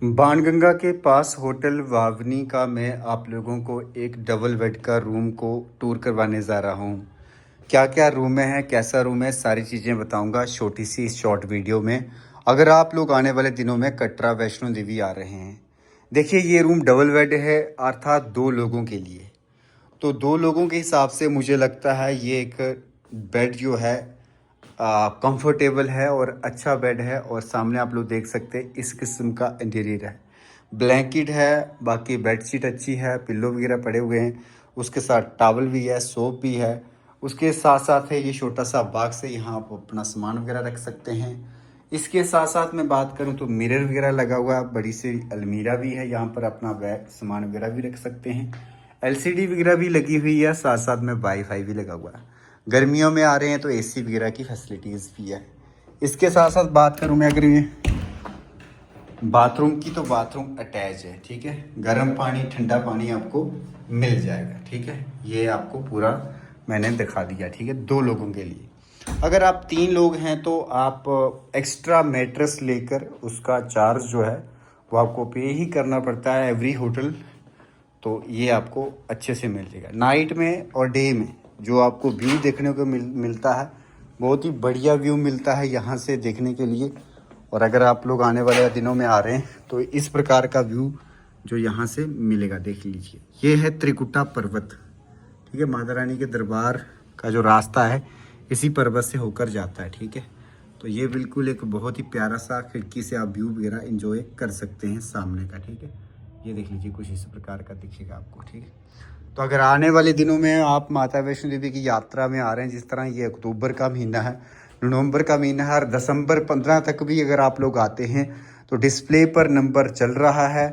बाणगंगा के पास होटल वावनी का मैं आप लोगों को एक डबल बेड का रूम को टूर करवाने जा रहा हूँ। क्या क्या रूम है, कैसा रूम है, सारी चीज़ें बताऊँगा छोटी सी इस शॉर्ट वीडियो में। अगर आप लोग आने वाले दिनों में कटरा वैष्णो देवी आ रहे हैं, देखिए ये रूम डबल बेड है अर्थात 2 लोगों के लिए। तो 2 लोगों के हिसाब से मुझे लगता है ये एक बेड जो है कंफर्टेबल है और अच्छा बेड है। और सामने आप लोग देख सकते हैं इस किस्म का इंटीरियर है, ब्लैंकेट है, बाकी बेडशीट अच्छी है, पिल्लो वगैरह पड़े हुए हैं, उसके साथ टॉवल भी है, सोप भी है। उसके साथ साथ है ये छोटा सा बॉक्स है, यहाँ आप अपना सामान वगैरह रख सकते हैं। इसके साथ साथ मैं बात करूँ तो मिरर वगैरह लगा हुआ है, बड़ी सी अलमीरा भी है, यहाँ पर अपना बैग सामान वगैरह भी रख सकते हैं। एलसीडी वगैरह भी लगी हुई है, साथ साथ में वाईफाई भी लगा हुआ है। गर्मियों में आ रहे हैं तो एसी वगैरह की फैसिलिटीज़ भी है। इसके साथ साथ बात करूँ मैं अगर ये बाथरूम की, तो बाथरूम अटैच है, ठीक है। गर्म पानी ठंडा पानी आपको मिल जाएगा, ठीक है। ये आपको पूरा मैंने दिखा दिया, ठीक है, 2 लोगों के लिए। अगर आप 3 लोग हैं तो आप एक्स्ट्रा मैट्रेस लेकर उसका चार्ज जो है वो आपको पे ही करना पड़ता है एवरी होटल। तो ये आपको अच्छे से मिल जाएगा नाइट में और डे में। जो आपको व्यू देखने को मिलता है, बहुत ही बढ़िया व्यू मिलता है यहाँ से देखने के लिए। और अगर आप लोग आने वाले दिनों में आ रहे हैं तो इस प्रकार का व्यू जो यहाँ से मिलेगा देख लीजिए। ये है त्रिकुटा पर्वत, ठीक है। माता रानी के दरबार का जो रास्ता है इसी पर्वत से होकर जाता है, ठीक है। तो ये बिल्कुल एक बहुत ही प्यारा सा खिड़की से आप व्यू वगैरह एंजॉय कर सकते हैं सामने का, ठीक है। ये देख लीजिए कुछ इस प्रकार का दिखेगा आपको, ठीक है। तो अगर आने वाले दिनों में आप माता वैष्णो देवी की यात्रा में आ रहे हैं, जिस तरह ये अक्टूबर का महीना है, नवंबर का महीना है और दिसंबर 15 तक भी अगर आप लोग आते हैं तो डिस्प्ले पर नंबर चल रहा है।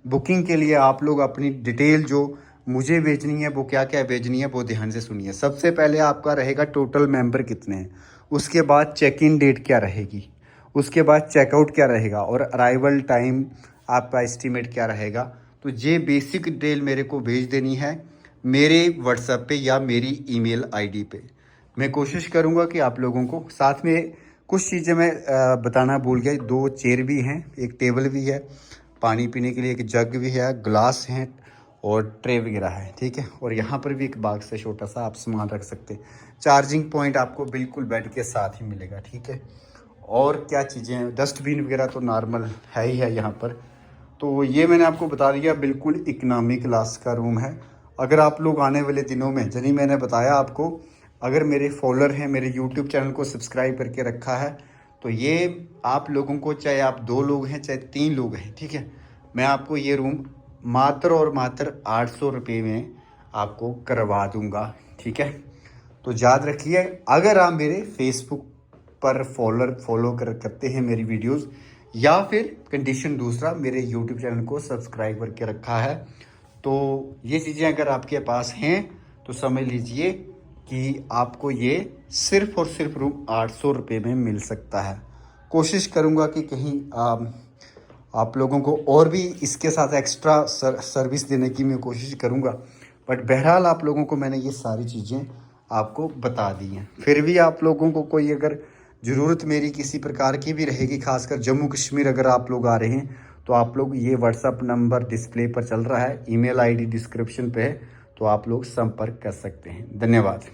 बुकिंग के लिए आप लोग अपनी डिटेल जो मुझे भेजनी है, वो क्या क्या भेजनी है वो ध्यान से सुनिए। सबसे पहले आपका रहेगा टोटल मेंबर कितने हैं, उसके बाद चेक इन डेट क्या रहेगी, उसके बाद चेकआउट क्या रहेगा और अराइवल टाइम आपका एस्टीमेट क्या रहेगा। तो ये बेसिक डिटेल मेरे को भेज देनी है मेरे व्हाट्सएप पे या मेरी ईमेल आईडी पे। मैं कोशिश करूँगा कि आप लोगों को साथ में कुछ चीज़ें मैं बताना भूल गया। 2 चेयर भी हैं, एक टेबल भी है, पानी पीने के लिए एक जग भी है, ग्लास हैं और ट्रे वगैरह है, ठीक है। और यहाँ पर भी एक बॉक्स है छोटा सा, आप सामान रख सकते हैं। चार्जिंग पॉइंट आपको बिल्कुल बेड के साथ ही मिलेगा, ठीक है। और क्या चीज़ें हैं, डस्टबिन वगैरह तो नॉर्मल है ही है यहाँ पर। तो ये मैंने आपको बता दिया, बिल्कुल इकनॉमी क्लास का रूम है। अगर आप लोग आने वाले दिनों में, जनी मैंने बताया आपको, अगर मेरे फॉलोअर हैं, मेरे यूट्यूब चैनल को सब्सक्राइब करके रखा है, तो ये आप लोगों को, चाहे आप 2 लोग हैं चाहे 3 लोग हैं, ठीक है, मैं आपको ये रूम मात्र और मात्र 800 रुपये में आपको करवा दूंगा, ठीक है। तो याद रखिए, अगर आप मेरे फेसबुक पर फॉलो करते हैं मेरी वीडियोस, या फिर कंडीशन दूसरा मेरे यूट्यूब चैनल को सब्सक्राइब करके रखा है, तो ये चीज़ें अगर आपके पास हैं तो समझ लीजिए कि आपको ये सिर्फ और सिर्फ रूम 800 रुपये में मिल सकता है। कोशिश करूँगा कि कहीं आप लोगों को और भी इसके साथ एक्स्ट्रा सर्विस देने की मैं कोशिश करूँगा। बट बहरहाल आप लोगों को मैंने ये सारी चीज़ें आपको बता दी हैं। फिर भी आप लोगों को कोई अगर ज़रूरत मेरी किसी प्रकार की भी रहेगी, खासकर जम्मू कश्मीर अगर आप लोग आ रहे हैं, तो आप लोग ये व्हाट्सअप नंबर डिस्प्ले पर चल रहा है, ईमेल आईडी डिस्क्रिप्शन पे है, तो आप लोग संपर्क कर सकते हैं। धन्यवाद।